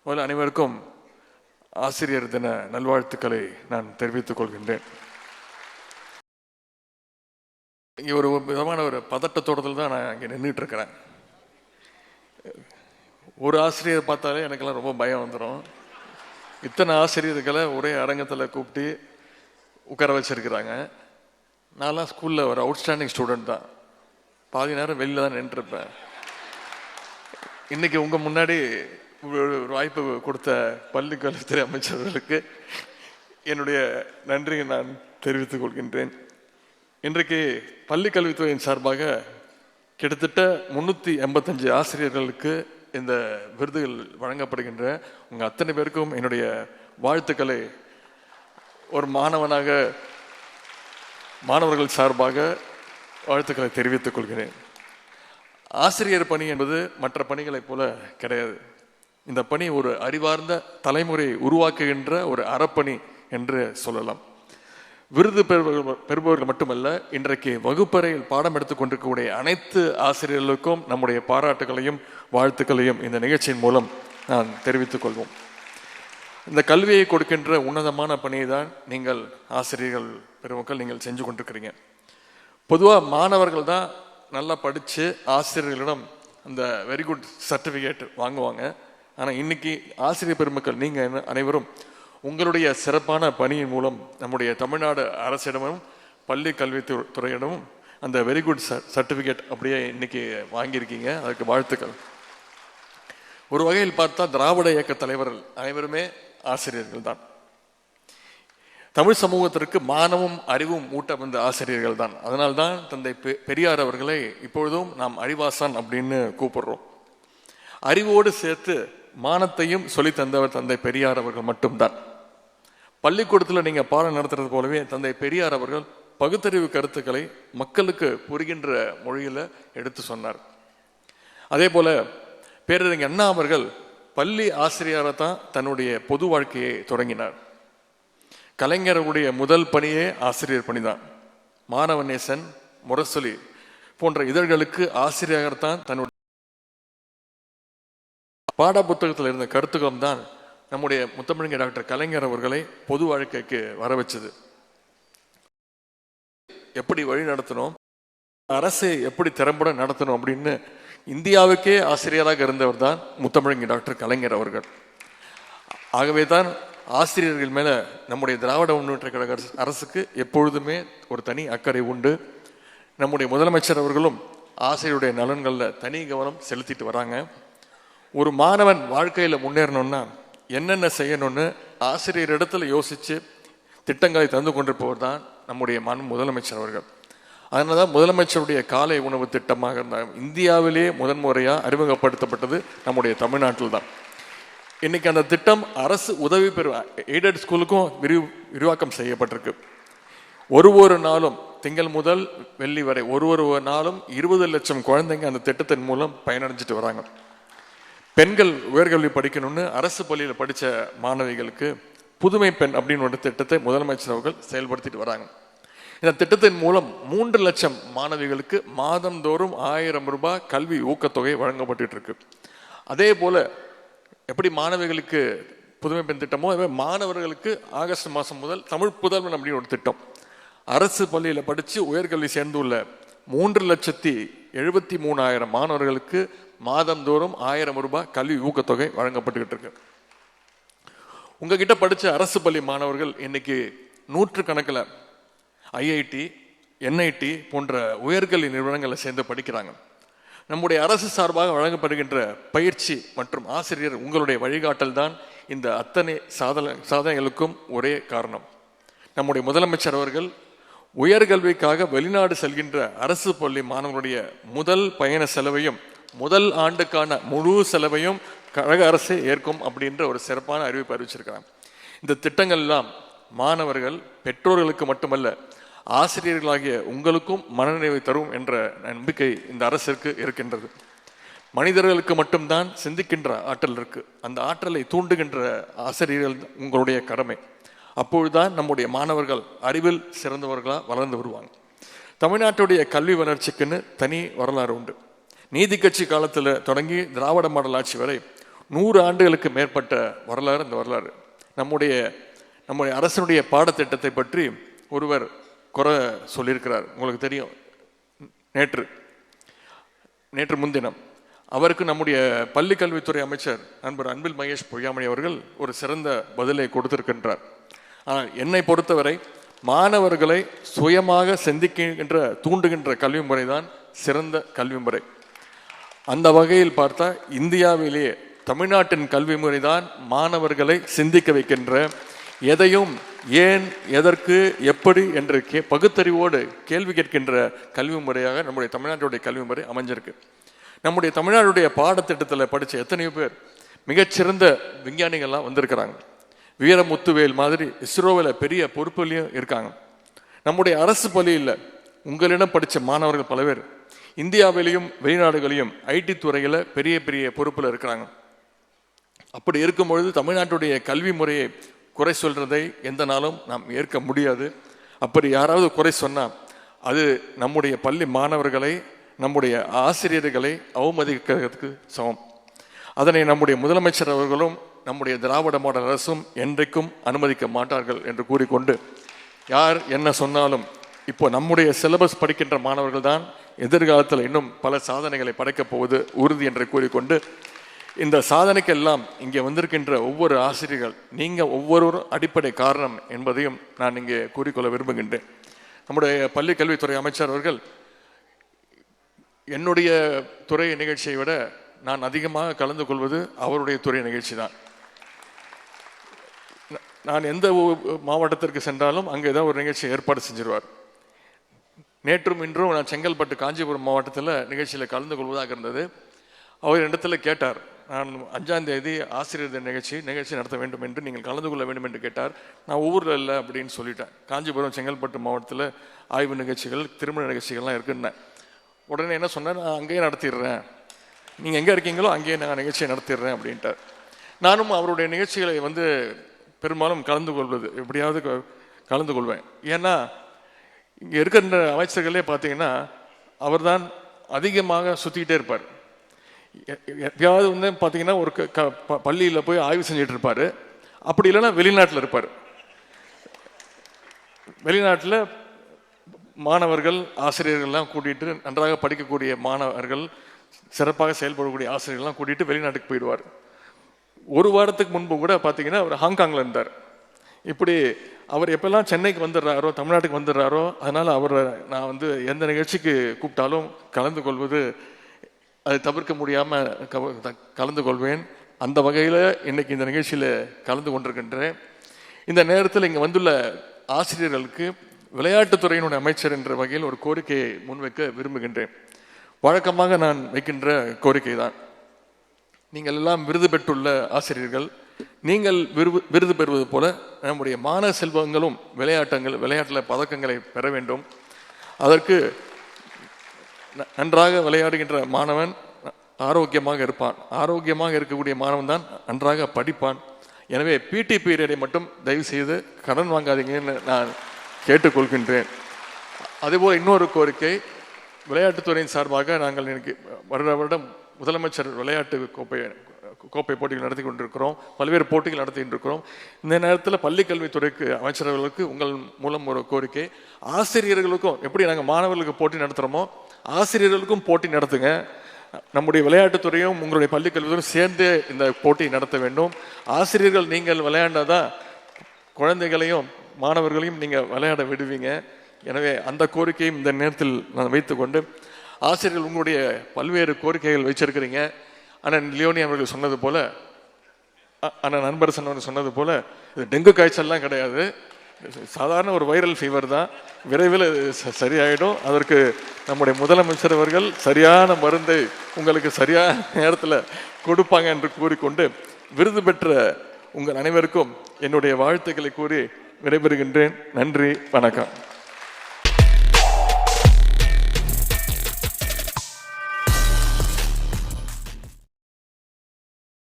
முதல்ல அனைவருக்கும் ஆசிரியர் தின நல்வாழ்த்துக்களை நான் தெரிவித்துக் கொள்கின்றேன். இங்கே ஒரு விதமான ஒரு பதட்டத்தோடத்தில் தான் நான் இங்கே நின்றுட்டு இருக்கிறேன். ஒரு ஆசிரியர் பார்த்தாலே எனக்கெல்லாம் ரொம்ப பயம் வந்துடும். இத்தனை ஆசிரியர்களை ஒரே அரங்கத்தில் கூப்பிட்டு உட்கார வச்சிருக்கிறாங்க. நான்லாம் ஸ்கூலில் ஒரு அவுட்ஸ்டாண்டிங் ஸ்டூடெண்ட் தான். பாதி நேரம் வெளியில் தான் நின்றுருப்பேன். இன்னைக்கு உங்கள் முன்னாடி ஒரு வாய்ப்பு கொடுத்த பள்ளி கல்வித்துறை அமைச்சர்களுக்கு என்னுடைய நன்றியை நான் தெரிவித்துக் கொள்கின்றேன். இன்றைக்கு பள்ளி கல்வித்துறையின் சார்பாக கிட்டத்தட்ட 385 ஆசிரியர்களுக்கு இந்த விருதுகள் வழங்கப்படுகின்ற உங்கள் அத்தனை பேருக்கும் என்னுடைய வாழ்த்துக்களை ஒரு மாணவர்கள் சார்பாக வாழ்த்துக்களை தெரிவித்துக் கொள்கிறேன். ஆசிரியர் பணி என்பது மற்ற பணிகளைப் போல கிடையாது. இந்த பணி ஒரு அறிவார்ந்த தலைமுறையை உருவாக்குகின்ற ஒரு அறப்பணி என்று சொல்லலாம். விருது பெறுபவர்கள் மட்டுமல்ல, இன்றைக்கு வகுப்பறையில் பாடம் எடுத்துக் கொண்டிருக்கக்கூடிய அனைத்து ஆசிரியர்களுக்கும் நம்முடைய பாராட்டுகளையும் வாழ்த்துக்களையும் இந்த நிகழ்ச்சியின் மூலம் நான் தெரிவித்துக் கொள்வோம். இந்த கல்வியை கொடுக்கின்ற உன்னதமான பணியை தான் நீங்கள் ஆசிரியர்கள் பெருமக்கள் நீங்கள் செஞ்சு கொண்டிருக்கிறீங்க. பொதுவாக மாணவர்கள் தான் நல்லா படித்து ஆசிரியர்களிடம் அந்த வெரி குட் சர்டிஃபிகேட் வாங்குவாங்க. ஆனால் இன்னைக்கு ஆசிரியர் பெருமக்கள் நீங்கள் அனைவரும் உங்களுடைய சிறப்பான பணியின் மூலம் நம்முடைய தமிழ்நாடு அரசிடமும் பள்ளி கல்வித்துறையிடமும் அந்த வெரி குட் சர்டிஃபிகேட் அப்படியே இன்னைக்கு வாங்கியிருக்கீங்க. அதுக்கு வாழ்த்துக்கள். ஒரு வகையில் பார்த்தா திராவிட இயக்க தலைவர்கள் அனைவருமே ஆசிரியர்கள் தான். தமிழ் சமூகத்திற்கு மானமும் அறிவும் ஊட்ட வந்த ஆசிரியர்கள் தான். அதனால்தான் தந்தை பெரியார் அவர்களை இப்பொழுதும் நாம் அறிவாசான் அப்படின்னு கூப்பிடுறோம். அறிவோடு சேர்த்து மானத்தையும் சொல்லி தந்தவர் தந்தை பெரியார் அவர்கள் மட்டும்தான். பள்ளிக்கூடத்தில் நீங்கள் பாடம் நடத்துறது போலவே தந்தை பெரியார் அவர்கள் பகுத்தறிவு கருத்துக்களை மக்களுக்கு புரிகின்ற மொழியில் எடுத்து சொன்னார். அதே போல பேரறிஞர் அண்ணா அவர்கள் பள்ளி ஆசிரியராக தான் தன்னுடைய பொது வாழ்க்கையை தொடங்கினார். கலைஞருடைய முதல் பணியே ஆசிரியர் பணிதான். மாணவநேசன், முரசொலி போன்ற இதழ்களுக்கு ஆசிரியராகத்தான் தன்னுடைய பாட புத்தகத்தில் இருந்த கருத்துக்களும் தான் நம்முடைய முத்தமிழர் டாக்டர் கலைஞர் அவர்களை பொது வாழ்க்கைக்கு வர வச்சது. எப்படி வழி நடத்தணும், அரசை எப்படி திறம்பட நடத்தணும் அப்படின்னு இந்தியாவுக்கே ஆசிரியராக இருந்தவர் தான் முத்தமிழர் டாக்டர் கலைஞர் அவர்கள். ஆகவே தான் ஆசிரியர்கள் மேல நம்முடைய திராவிட முன்னேற்ற கழக அரசுக்கு எப்பொழுதுமே ஒரு தனி அக்கறை உண்டு. நம்முடைய முதலமைச்சர் அவர்களும் ஆசிரியருடைய நலன்களில் தனி கவனம் செலுத்திட்டு வராங்க. ஒரு மாணவன் வாழ்க்கையில் முன்னேறணும்னா என்னென்ன செய்யணும்னு ஆசிரியர் இடத்துல யோசித்து திட்டங்களை தந்து கொண்டிருப்பவர் தான் நம்முடைய முதலமைச்சர் அவர்கள். அதனால தான் முதலமைச்சருடைய காலை உணவு திட்டமாக இருந்தால் இந்தியாவிலேயே முதன்முறையாக அறிமுகப்படுத்தப்பட்டது நம்முடைய தமிழ்நாட்டில் தான். இன்னைக்கு அந்த திட்டம் அரசு உதவி பெறும் எய்டட் ஸ்கூலுக்கும் விரிவாக்கம் செய்யப்பட்டிருக்கு. ஒரு நாளும் திங்கள் முதல் வெள்ளி வரை ஒரு நாளும் 20 லட்சம் குழந்தைங்க அந்த திட்டத்தின் மூலம் பயனடைஞ்சிட்டு வராங்க. பெண்கள் உயர்கல்வி படிக்கணும்னு அரசு பள்ளியில் படித்த மாணவிகளுக்கு புதுமை பெண் அப்படின்னு ஒரு திட்டத்தை முதலமைச்சர் அவர்கள் செயல்படுத்திட்டு வராங்க. இந்த திட்டத்தின் மூலம் 3 லட்சம் மாணவிகளுக்கு மாதந்தோறும் 1000 ரூபாய் கல்வி ஊக்கத்தொகை வழங்கப்பட்டு இருக்கு. அதே போல எப்படி மாணவிகளுக்கு புதுமை பெண் திட்டமோ அதே மாணவர்களுக்கு ஆகஸ்ட் மாதம் முதல் தமிழ் புதல்வன் அப்படின்னு ஒரு திட்டம் அரசு பள்ளியில் படித்து உயர்கல்வி சேர்ந்துள்ள 3,73,000 மாணவர்களுக்கு மாதந்தோறும் 1000 ரூபாய் கல்வி ஊக்கத்தொகை வழங்கப்பட்டுக்கிட்டு இருக்கு. உங்ககிட்ட படித்த அரசு பள்ளி மாணவர்கள் இன்னைக்கு 100 கணக்கில் ஐஐடி, என்ஐடி போன்ற உயர்கல்வி நிறுவனங்களில் சேர்ந்து படிக்கிறாங்க. நம்முடைய அரசு சார்பாக வழங்கப்படுகின்ற பயிற்சி மற்றும் ஆசிரியர் உங்களுடைய வழிகாட்டல் தான் இந்த அத்தனை சாதனைகளுக்கும் ஒரே காரணம். நம்முடைய முதலமைச்சர் அவர்கள் உயர்கல்விக்காக வெளிநாடு செல்கின்ற அரசு பள்ளி மாணவர்களுடைய முதல் பயண செலவையும் முதல் ஆண்டுக்கான முழு செலவையும் கழக அரசே ஏற்கும் அப்படின்ற ஒரு சிறப்பான அறிவிப்பு அறிவிச்சிருக்கிறாங்க. இந்த திட்டங்கள் எல்லாம் மாணவர்கள் பெற்றோர்களுக்கு மட்டுமல்ல ஆசிரியர்களாகிய உங்களுக்கும் மனநிறைவை தரும் என்ற நம்பிக்கை இந்த அரசிற்கு இருக்கின்றது. மனிதர்களுக்கு மட்டும்தான் சிந்திக்கின்ற ஆற்றல் இருக்கு. அந்த ஆற்றலை தூண்டுகின்ற ஆசிரியர்கள் உங்களுடைய கடமை. அப்பொழுதுதான் நம்முடைய மாணவர்கள் அறிவில் சிறந்தவர்களாக வளர்ந்து வருவாங்க. தமிழ்நாட்டுடைய கல்வி வளர்ச்சிக்குன்னு தனி வரலாறு உண்டு. நீதி கட்சி காலத்தில் தொடங்கி திராவிட மாடல் ஆட்சி வரை 100 ஆண்டுகளுக்கு மேற்பட்ட வரலாறு இந்த வரலாறு. நம்முடைய அரசனுடைய பாடத்திட்டத்தை பற்றி ஒருவர் குறை சொல்லியிருக்கிறார். உங்களுக்கு தெரியும், நேற்று முன்தினம் அவருக்கு நம்முடைய பள்ளி கல்வித்துறை அமைச்சர் நண்பர் அன்பில் மகேஷ் பொய்யாமொழி அவர்கள் ஒரு சிறந்த பதிலை கொடுத்திருக்கின்றார். ஆனால் என்னை பொறுத்தவரை மாணவர்களை சுயமாக சிந்திக்கின்ற தூண்டுகின்ற கல்வி முறை தான் சிறந்த கல்வி முறை. அந்த வகையில் பார்த்தா இந்தியாவிலேயே தமிழ்நாட்டின் கல்வி முறை தான் மாணவர்களை சிந்திக்க வைக்கின்ற, எதையும் ஏன், எதற்கு, எப்படி என்று பகுத்தறிவோடு கேள்வி கேட்கின்ற கல்வி முறையாக நம்முடைய தமிழ்நாட்டுடைய கல்வி முறை அமைஞ்சிருக்கு. நம்முடைய தமிழ்நாடுடைய பாடத்திட்டத்தில் படித்த எத்தனையோ பேர் மிகச்சிறந்த விஞ்ஞானிகள்லாம் வந்திருக்கிறாங்க. வீரமுத்துவேல் மாதிரி இஸ்ரோவில் பெரிய பொறுப்புலையும் இருக்காங்க. நம்முடைய அரசு பள்ளியில் உங்களிடம் படித்த மாணவர்கள் பல பேர் இந்தியாவிலையும் வெளிநாடுகளையும் ஐடி துறையில் பெரிய பெரிய பொறுப்பில் இருக்கிறாங்க. அப்படி இருக்கும் பொழுது தமிழ்நாட்டுடைய கல்வி முறையை குறை சொல்றதை எந்த நாளும் நாம் ஏற்க முடியாது. அப்படி யாராவது குறை சொன்னால் அது நம்முடைய பள்ளி மாணவர்களை, நம்முடைய ஆசிரியர்களை அவமதிக்கிறதுக்கு சமம். அதனை நம்முடைய முதலமைச்சர் அவர்களும் நம்முடைய திராவிட மாடல் அரசும் என்றைக்கும் அனுமதிக்க மாட்டார்கள் என்று கூறிக்கொண்டு, யார் என்ன சொன்னாலும் இப்போ நம்முடைய சிலபஸ் படிக்கின்ற மாணவர்கள் தான் எதிர்காலத்தில் இன்னும் பல சாதனைகளை படைக்கப் போவது உறுதி என்று கூறிக்கொண்டு, இந்த சாதனைக்கெல்லாம் இங்கே வந்திருக்கின்ற ஒவ்வொரு ஆசிரியர்கள் நீங்கள் ஒவ்வொருவரும் அடிப்படை காரணம் என்பதையும் நான் இங்கே கூறிக்கொள்ள விரும்புகின்றேன். நம்முடைய பள்ளி கல்வித்துறை அமைச்சர் அவர்கள் என்னுடைய துறை நிகழ்ச்சியை விட நான் அதிகமாக கலந்து கொள்வது அவருடைய துறை நிகழ்ச்சி தான். நான் எந்த மாவட்டத்திற்கு சென்றாலும் அங்கே ஏதாவது ஒரு நிகழ்ச்சி ஏற்பாடு செஞ்சிருவார். நேற்றும் இன்றும் நான் செங்கல்பட்டு காஞ்சிபுரம் மாவட்டத்தில் நிகழ்ச்சியில் கலந்து கொள்வதாக இருந்தது. அவர் இடத்துல கேட்டார், நான் 5ஆம் தேதி ஆசிரியர் நிகழ்ச்சி நடத்த வேண்டும் என்று நீங்கள் கலந்து கொள்ள வேண்டும் என்று கேட்டார். நான் ஊரில் இல்லை அப்படின்னு சொல்லிட்டேன். காஞ்சிபுரம் செங்கல்பட்டு மாவட்டத்தில் ஆய்வு நிகழ்ச்சிகள், திருமண நிகழ்ச்சிகள்லாம் இருக்குன்னேன். உடனே என்ன சொன்னேன், நான் அங்கேயே நடத்திடுறேன், நீங்கள் எங்கே இருக்கீங்களோ அங்கேயே நான் நிகழ்ச்சியை நடத்திடுறேன் அப்படின்ட்டார். நானும் அவருடைய நிகழ்ச்சிகளை பெரும்பாலும் கலந்து கொள்வது எப்படியாவது கலந்து கொள்வேன். ஏன்னா இங்கே இருக்கின்ற அமைச்சர்களே பார்த்தீங்கன்னா அவர் தான் அதிகமாக சுற்றிக்கிட்டே இருப்பார். எப்பயாவது பார்த்தீங்கன்னா ஒரு பள்ளியில் போய் ஆய்வு செஞ்சுட்டு இருப்பார். அப்படி இல்லைன்னா வெளிநாட்டில் இருப்பார். வெளிநாட்டில் மாணவர்கள் ஆசிரியர்கள்லாம் கூட்டிகிட்டு, நன்றாக படிக்கக்கூடிய மாணவர்கள், சிறப்பாக செயல்படக்கூடிய ஆசிரியர்கள்லாம் கூட்டிகிட்டு வெளிநாட்டுக்கு போயிடுவார். ஒரு வாரத்துக்கு முன்பு கூட பார்த்தீங்கன்னா அவர் ஹாங்காங்கில் இருந்தார். இப்படி அவர் எப்பெல்லாம் சென்னைக்கு வந்துடுறாரோ, தமிழ்நாட்டுக்கு வந்துடுறாரோ, அதனால் அவரை நான் எந்த நிகழ்ச்சிக்கு கூப்பிட்டாலும் கலந்து கொள்வது, அதை தவிர்க்க முடியாமல் கலந்து கொள்வேன். அந்த வகையில் இன்னைக்கு இந்த நிகழ்ச்சியில் கலந்து கொண்டிருக்கின்றேன். இந்த நேரத்தில் இங்கே வந்துள்ள ஆசிரியர்களுக்கு விளையாட்டுத்துறையினுடைய அமைச்சர் என்ற வகையில் ஒரு கோரிக்கையை முன்வைக்க விரும்புகின்றேன். வழக்கமாக நான் வைக்கின்ற கோரிக்கை தான், நீங்கள் எல்லாம் விருது பெற்றுள்ள ஆசிரியர்கள், நீங்கள் விருது பெறுவது போல நம்முடைய மாணவ செல்வங்களும் விளையாட்டில் பதக்கங்களை பெற வேண்டும். அதற்கு நன்றாக விளையாடுகின்ற மாணவன் ஆரோக்கியமாக இருப்பான். ஆரோக்கியமாக இருக்கக்கூடிய மாணவன் தான் நன்றாக படிப்பான். எனவே பிடி பீரியடை மட்டும் தயவு செய்து கடன் வாங்காதீங்கன்னு நான் கேட்டுக்கொள்கின்றேன். அதேபோல் இன்னொரு கோரிக்கை, விளையாட்டுத்துறையின் சார்பாக நாங்கள் வருடம் முதலமைச்சர் விளையாட்டு கோப்பை போட்டிகள் நடத்தி கொண்டிருக்கிறோம், பல்வேறு போட்டிகள் நடத்திட்டு இருக்கிறோம். இந்த நேரத்தில் பள்ளி கல்வித்துறைக்கு அமைச்சர்களுக்கு உங்கள் மூலம் ஒரு கோரிக்கை, ஆசிரியர்களுக்கும் எப்படி நாங்கள் மாணவர்களுக்கு போட்டி நடத்துகிறோமோ ஆசிரியர்களுக்கும் போட்டி நடத்துங்க. நம்முடைய விளையாட்டுத்துறையும் உங்களுடைய பள்ளி கல்வித்துறையும் சேர்ந்து இந்த போட்டி நடத்த வேண்டும். ஆசிரியர்கள் நீங்கள் விளையாண்டாதான் குழந்தைகளையும் மாணவர்களையும் நீங்கள் விளையாட விடுவீங்க. எனவே அந்த கோரிக்கையும் இந்த நேரத்தில் நான் வைத்துக்கொண்டு, ஆசிரியர்கள் உங்களுடைய பல்வேறு கோரிக்கைகள் வச்சிருக்கிறீங்க. அண்ணன் லியோனி அவர்கள் சொன்னது போல, அண்ணன் நண்பரசன் அவர்கள் சொன்னது போல, இது டெங்கு காய்ச்சல்லாம் கிடையாது, சாதாரண ஒரு வைரல் ஃபீவர் தான், விரைவில் சரியாயிடும். அதற்கு நம்முடைய முதலமைச்சர் அவர்கள் சரியான மருந்தை உங்களுக்கு சரியான நேரத்தில் கொடுப்பாங்க என்று கூறிக்கொண்டு, விருது பெற்ற உங்கள் அனைவருக்கும் என்னுடைய வாழ்த்துக்களை கூறி விடைபெறுகின்றேன். நன்றி, வணக்கம்.